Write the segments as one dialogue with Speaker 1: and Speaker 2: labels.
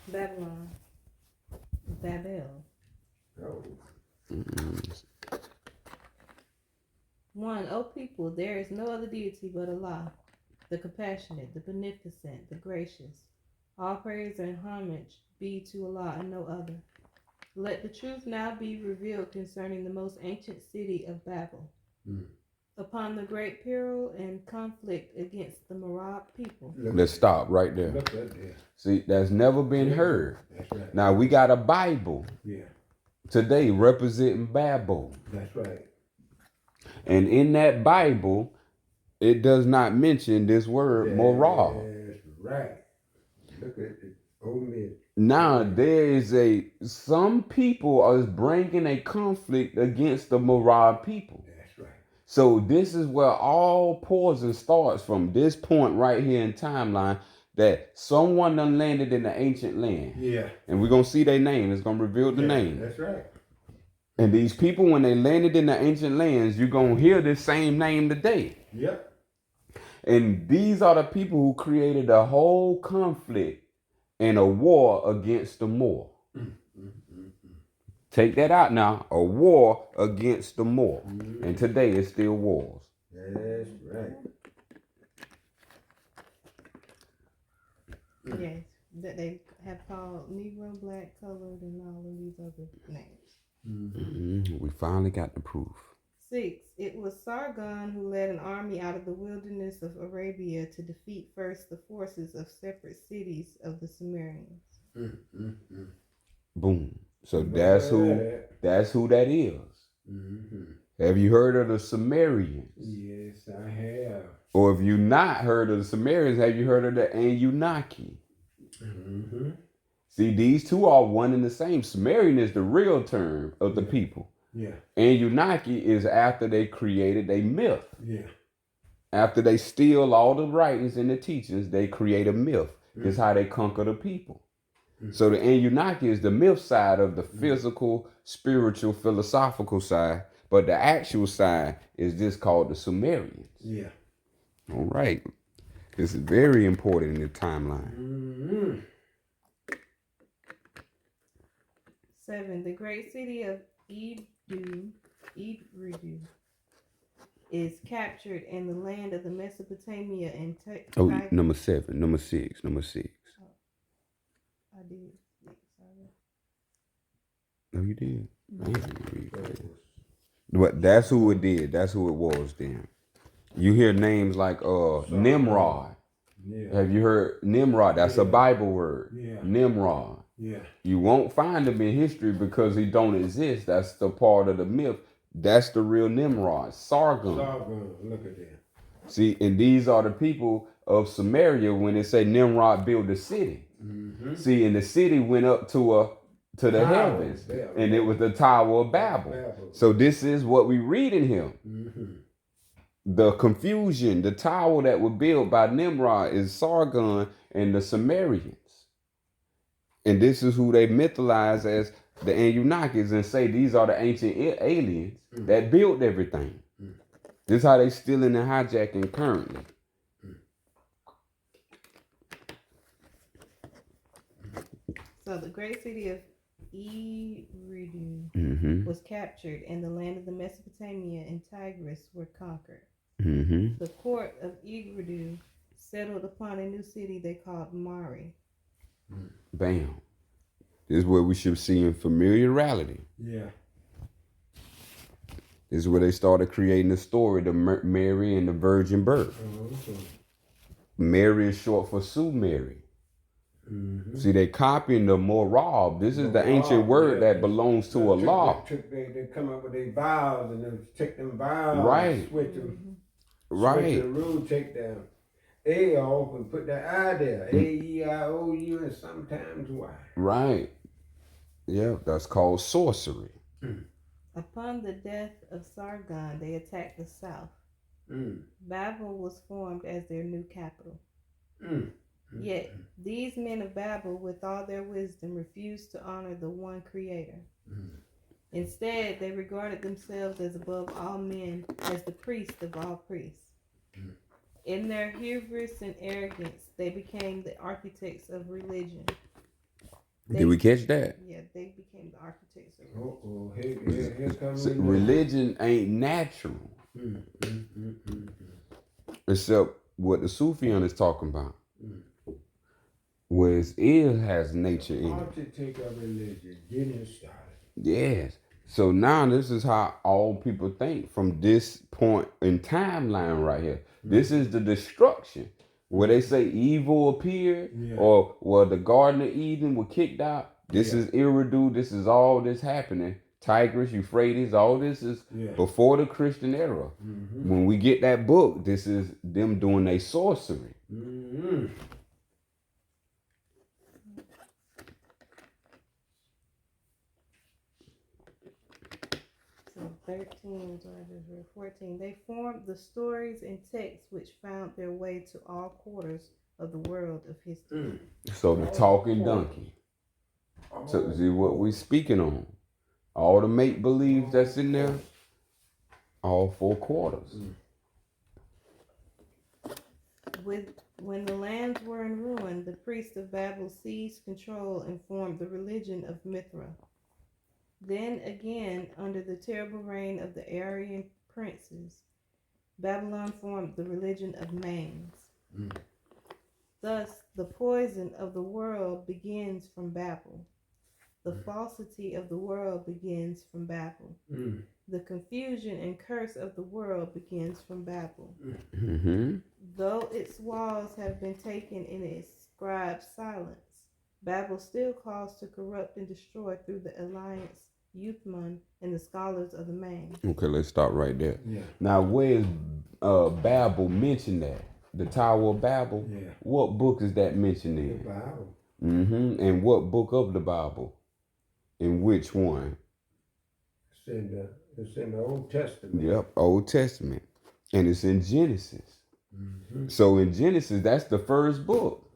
Speaker 1: Babylon. Babel.
Speaker 2: Oh.
Speaker 3: Mm.
Speaker 1: 1. O people, there is no other deity but Allah, the compassionate, the beneficent, the gracious. All praise and homage be to Allah and no other. Let the truth now be revealed concerning the most ancient city of Babel.
Speaker 2: Mm.
Speaker 1: Upon the great peril and conflict against the Marab people.
Speaker 3: Let's stop right there.
Speaker 2: Look at that.
Speaker 3: See, that's never been heard.
Speaker 2: That's right.
Speaker 3: Now we got a Bible today representing Babel.
Speaker 2: That's right.
Speaker 3: And in that Bible, it does not mention this word moral.
Speaker 2: That's right. Look at it. Old man.
Speaker 3: Now there is some people are bringing a conflict against the moral people.
Speaker 2: That's right.
Speaker 3: So this is where all poison starts from this point right here in timeline, that someone done landed in the ancient land.
Speaker 2: Yeah.
Speaker 3: And we're going to see their name. It's going to reveal the name.
Speaker 2: That's right.
Speaker 3: And these people, when they landed in the ancient lands, you're going to hear this same name today.
Speaker 2: Yep.
Speaker 3: And these are the people who created a whole conflict and a war against the Moor. Take that out now. A war against the Moor. And today it's still wars.
Speaker 2: That's right.
Speaker 1: Yes, that they have called Negro, Black, Colored, and all of these other names.
Speaker 3: We finally got the proof.
Speaker 1: 6. It was Sargon who led an army out of the wilderness of Arabia to defeat first the forces of separate cities of the Sumerians.
Speaker 3: Boom. So that's who that is. Have you heard of the Sumerians?
Speaker 2: Yes, I have.
Speaker 3: Or if you not heard of the Sumerians, have you heard of the Anunnaki? See, these two are one and the same. Sumerian is the real term of the people.
Speaker 2: Yeah.
Speaker 3: Anunnaki is after they created a myth.
Speaker 2: Yeah.
Speaker 3: After they steal all the writings and the teachings, they create a myth. It's how they conquer the people. So the Anunnaki is the myth side of the physical, spiritual, philosophical side. But the actual side is just called the Sumerians.
Speaker 2: Yeah.
Speaker 3: All right. This is very important in the timeline.
Speaker 1: 7. The great city of Eridu is captured in the land of the Mesopotamia and
Speaker 3: Number 7, number 6, number 6.
Speaker 1: I did. Sorry.
Speaker 3: No, you did. But that's who it did. That's who it was then. You hear names like Nimrod.
Speaker 2: Yeah.
Speaker 3: Have you heard Nimrod? That's a Bible word.
Speaker 2: Yeah.
Speaker 3: Nimrod.
Speaker 2: Yeah.
Speaker 3: You won't find him in history because he don't exist. That's the part of the myth. That's the real Nimrod. Sargon.
Speaker 2: Look at that.
Speaker 3: See, and these are the people of Samaria when they say Nimrod built a city. See, and the city went up to the heavens, and it was the Tower of Babel. So this is what we read in here. The confusion, the tower that was built by Nimrod is Sargon and the Sumerians. And this is who they mythologize as the Anunnakis and say these are the ancient aliens that built everything. This is how they stealing and hijacking currently.
Speaker 1: So the great city of Eridu was captured, and the land of the Mesopotamia and Tigris were conquered. The court of Eridu settled upon a new city they called Mari.
Speaker 3: Bam. This is where we should see in familiarity.
Speaker 2: Yeah.
Speaker 3: This is where they started creating the story, the Mary and the virgin birth. Mary is short for Sue Mary. See, they copying the Morab. This is the ancient word that belongs to Allah.
Speaker 2: They come up with their vows and then take them vows.
Speaker 3: Right.
Speaker 2: Switch them.
Speaker 3: Right.
Speaker 2: Switch the rule, take the A off and put the I there. A-E-I-O-U and sometimes Y.
Speaker 3: Right. Yeah, that's called sorcery.
Speaker 1: Upon the death of Sargon, they attacked the south. Babel was formed as their new capital. Yet these men of Babel, with all their wisdom, refused to honor the one Creator. Instead, they regarded themselves as above all men, as the priest of all priests. In their hubris and arrogance, they became the architects of religion.
Speaker 3: Did we catch that?
Speaker 1: Yeah, they became the architects of
Speaker 2: religion. Here comes
Speaker 3: religion ain't natural. Except what the Sufyan is talking about. Whereas it has nature in it.
Speaker 2: Architect of religion, getting started.
Speaker 3: Yes. So now this is how all people think from this point in timeline right here. This is the destruction. Where they say evil appeared, or where the Garden of Eden were kicked out. This is Eridu. This is all this happening. Tigris, Euphrates, all this is before the Christian era. When we get that book, this is them doing a sorcery.
Speaker 1: So 13, so I just read 14. They formed the stories and texts which found their way to all quarters of the world of history.
Speaker 3: So the talking donkey. So see what we speaking on. All the make-believe that's in there, all 4 quarters.
Speaker 1: When the lands were in ruin, the priests of Babel seized control and formed the religion of Mithra. Then again, under the terrible reign of the Aryan princes, Babylon formed the religion of Manes. Thus, the poison of the world begins from Babel. The falsity of the world begins from Babel. The confusion and curse of the world begins from Babel. Though its walls have been taken in its scribes' silence, Babel still calls to corrupt and destroy through the alliance, Youthman, and the scholars of the Manes.
Speaker 3: Okay, let's stop right there. Now, where is Babel mentioned at? The Tower of Babel? What book is that mentioned in?
Speaker 2: The Bible.
Speaker 3: And what book of the Bible? And which one?
Speaker 2: It's in the Old Testament.
Speaker 3: Yep, Old Testament. And it's in Genesis. So in Genesis, that's the first book.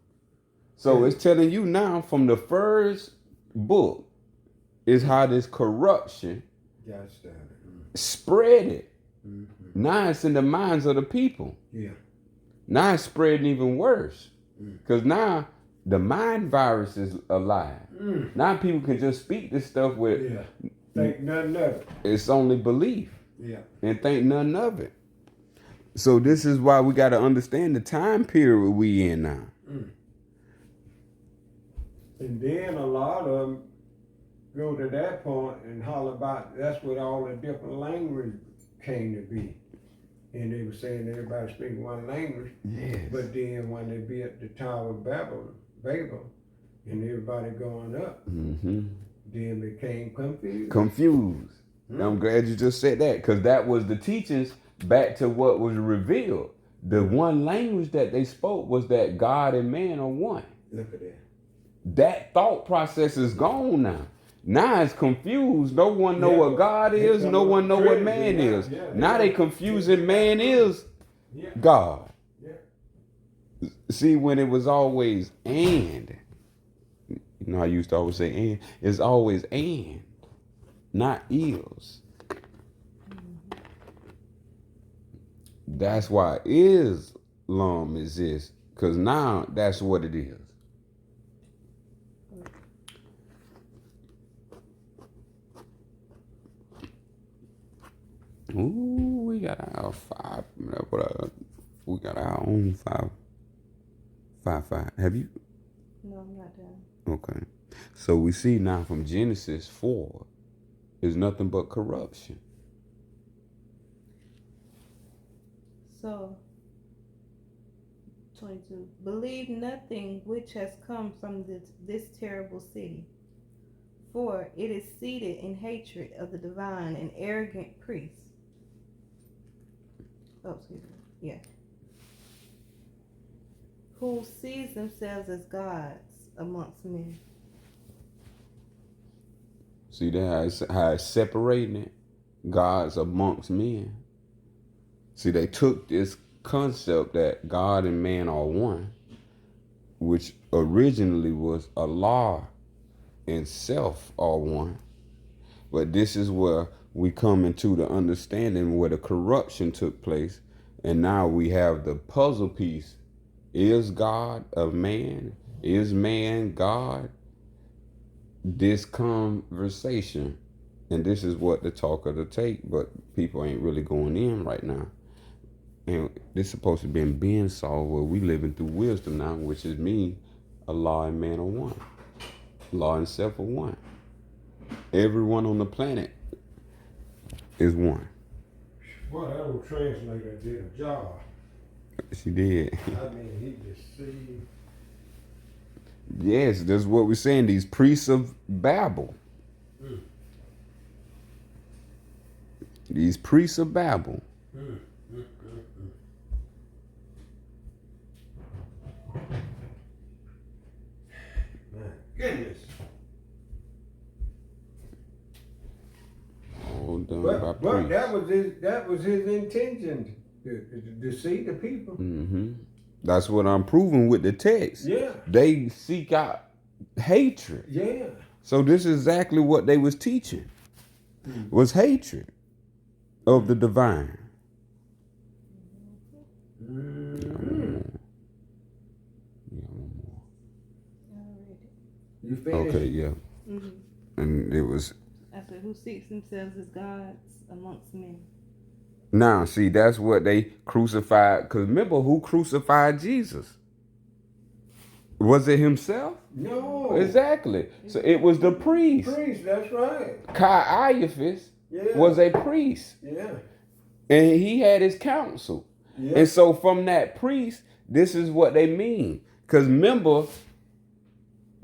Speaker 3: So it's telling you now from the first book is how this corruption
Speaker 2: got started.
Speaker 3: Spread it. Now it's in the minds of the people. Now it's spreading even worse. Because now the mind virus is alive. Now people can just speak this stuff with
Speaker 2: think nothing of it.
Speaker 3: It's only belief. And think nothing of it. So this is why we got to understand the time period we in now.
Speaker 2: And then a lot of them go to that point and holler about that's what all the different languages came to be. And they were saying everybody speaking one language. But then when they be at the Tower of Babel, and everybody going up, then became confused.
Speaker 3: I'm glad you just said that, because that was the teachings back to what was revealed. The one language that they spoke was that God and man are one.
Speaker 2: Look at that.
Speaker 3: That thought process is gone now. Now it's confused. No one know what God is. No one know what man is. Now they confusing man is God. See, when it was always and. You know, I used to always say and. It's always and, not is. That's why Islam exists. Because now that's what it is. Ooh, we got our 5. We got our own 5. Have you?
Speaker 1: No, I'm not done.
Speaker 3: Okay. So we see now from Genesis 4 is nothing but corruption.
Speaker 1: So, 22. Believe nothing which has come from this terrible city, for it is seated in hatred of the divine and arrogant priests. Oh, excuse me. Yeah. Who sees themselves as gods amongst men.
Speaker 3: See that how it's separating it? Gods amongst men. See, they took this concept that God and man are one, which originally was Allah and self are one. But this is where we come into the understanding where the corruption took place. And now we have the puzzle piece. Is God a man? Is man God? this conversation, and this is what the talk of the take, but people ain't really going in right now. And this is supposed to be in being Saul, where we living through wisdom now, which is me, Allah and man are one. Allah and self are one. Everyone on the planet is one.
Speaker 2: Boy, that old translator did a job.
Speaker 3: She did.
Speaker 2: I mean, he just see.
Speaker 3: Yes, that's what we're saying. These priests of Babel. These priests of Babel.
Speaker 2: My goodness.
Speaker 3: All done by
Speaker 2: But
Speaker 3: priests.
Speaker 2: that was his intention to deceive the people.
Speaker 3: Mm-hmm. That's what I'm proving with the text.
Speaker 2: Yeah.
Speaker 3: They seek out hatred.
Speaker 2: Yeah.
Speaker 3: So this is exactly what they was teaching. Was hatred of the divine.
Speaker 2: You finished?
Speaker 3: Okay, yeah. And it was.
Speaker 1: I said, who seeks themselves as gods amongst men?
Speaker 3: Now, see, that's what they crucified. Because remember, who crucified Jesus? Was it himself?
Speaker 2: No.
Speaker 3: Exactly. So it was the priest.
Speaker 2: Priest, that's right.
Speaker 3: Caiaphas was a priest.
Speaker 2: Yeah.
Speaker 3: And he had his council.
Speaker 2: Yeah.
Speaker 3: And so from that priest, this is what they mean. Because remember,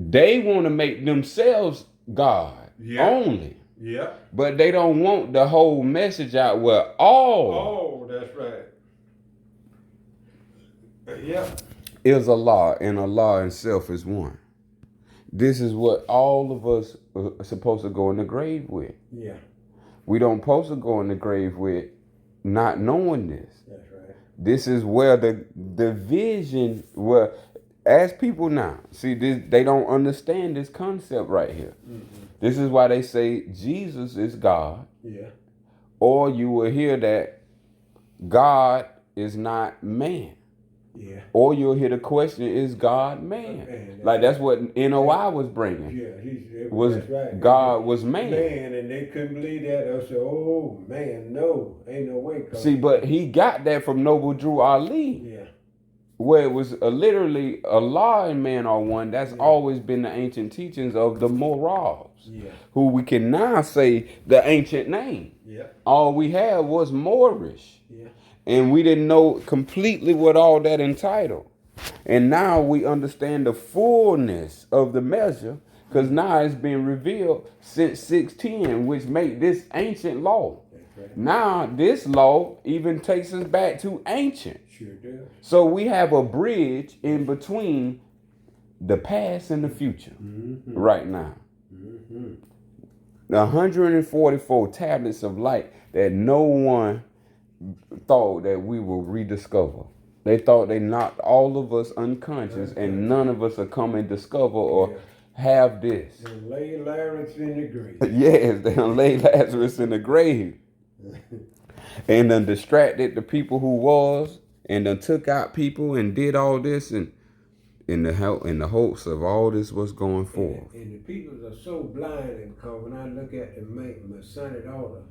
Speaker 3: they want to make themselves God only.
Speaker 2: Yeah.
Speaker 3: But they don't want the whole message out where all
Speaker 2: Oh, that's right. Yeah.
Speaker 3: is Allah, and Allah himself is one. This is what all of us are supposed to go in the grave with.
Speaker 2: Yeah.
Speaker 3: We don't supposed to go in the grave with not knowing this.
Speaker 2: That's right.
Speaker 3: This is where the vision, where as people now, see this, they don't understand this concept right here. This is why they say Jesus is God.
Speaker 2: Yeah.
Speaker 3: Or you will hear that God is not man.
Speaker 2: Yeah.
Speaker 3: Or you'll hear the question, is God man? Like that's what NOI was bringing.
Speaker 2: Yeah,
Speaker 3: Was
Speaker 2: that's right.
Speaker 3: God was man.
Speaker 2: Man, and they couldn't believe that. They said, oh, man, no, ain't no way.
Speaker 3: See, but he got that from Noble Drew Ali.
Speaker 2: Yeah.
Speaker 3: Where it was literally Allah and man are one. That's always been the ancient teachings of the Morals.
Speaker 2: Yeah.
Speaker 3: Who we can now say the ancient name.
Speaker 2: Yeah.
Speaker 3: All we had was Moorish.
Speaker 2: Yeah.
Speaker 3: And we didn't know completely what all that entitled. And now we understand the fullness of the measure, because now it's been revealed since 610, which made this ancient law. Right. Now this law even takes us back to ancient.
Speaker 2: Sure does.
Speaker 3: So we have a bridge in between the past and the future right now. The 144 tablets of light that no one thought that we will rediscover. They thought they knocked all of us unconscious and none of us will come and discover or have this.
Speaker 2: They lay Lazarus in the grave.
Speaker 3: Yes, they done lay Lazarus in the grave. And done distracted the people who was, and done took out people and did all this, and in the hopes of all this was going forth.
Speaker 2: And the people are so blind, because when I look at my son and daughter,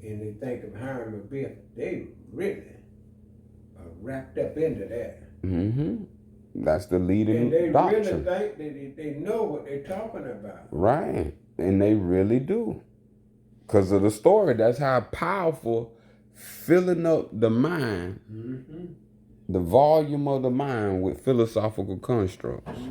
Speaker 2: and they think of Hiram and Biff, they really are wrapped up into that.
Speaker 3: That's the leading
Speaker 2: and they
Speaker 3: doctrine.
Speaker 2: really think they know what they're talking about.
Speaker 3: Right, and they really do. Because of the story, that's how powerful filling up the mind, the volume of the mind with philosophical constructs.